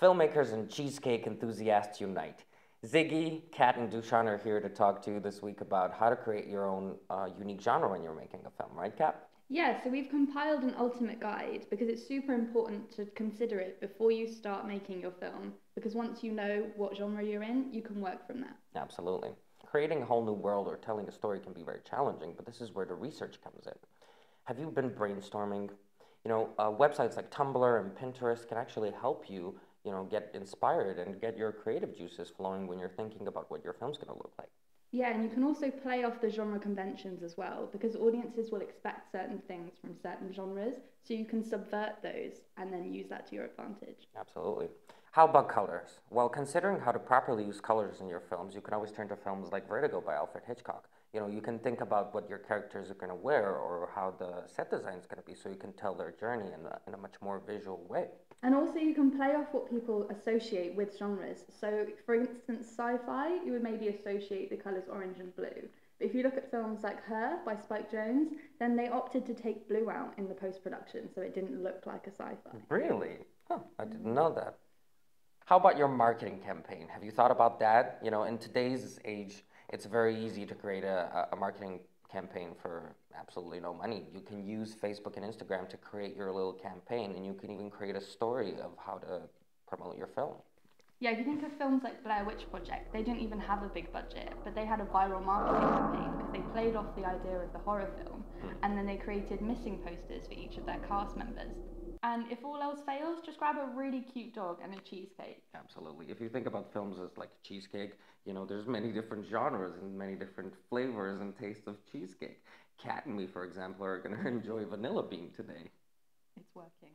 Filmmakers and cheesecake enthusiasts unite. Ziggy, Kat, and Dushan are here to talk to you this week about how to create your own unique genre when you're making a film, right, Kat? Yeah, so we've compiled an ultimate guide because it's super important to consider it before you start making your film. Because once you know what genre you're in, you can work from there. Absolutely. Creating a whole new world or telling a story can be very challenging, but this is where the research comes in. Have you been brainstorming? Websites like Tumblr and Pinterest can actually help you, get inspired and get your creative juices flowing when you're thinking about what your film's going to look like. Yeah, and you can also play off the genre conventions as well because audiences will expect certain things from certain genres, so you can subvert those and then use that to your advantage. Absolutely. How about colors? Well, considering how to properly use colors in your films, you can always turn to films like Vertigo by Alfred Hitchcock. You can think about what your characters are going to wear or how the set design is going to be so you can tell their journey in a much more visual way. And also, you can play off what people associate with genres. So, for instance, sci fi, you would maybe associate the colours orange and blue. But if you look at films like Her by Spike Jonze, then they opted to take blue out in the post production so it didn't look like a sci fi. Really? Huh, I didn't know that. How about your marketing campaign? Have you thought about that? In today's age, it's very easy to create a marketing campaign for absolutely no money. You can use Facebook and Instagram to create your little campaign, and you can even create a story of how to promote your film. Yeah, if you think of films like Blair Witch Project, they didn't even have a big budget, but they had a viral marketing campaign because they played off the idea of the horror film, and then they created missing posters for each of their cast members. And if all else fails, just grab a really cute dog and a cheesecake. Absolutely. If you think about films as like cheesecake, there's many different genres and many different flavors and tastes of cheesecake. Kat and me, for example, are going to enjoy vanilla bean today. It's working.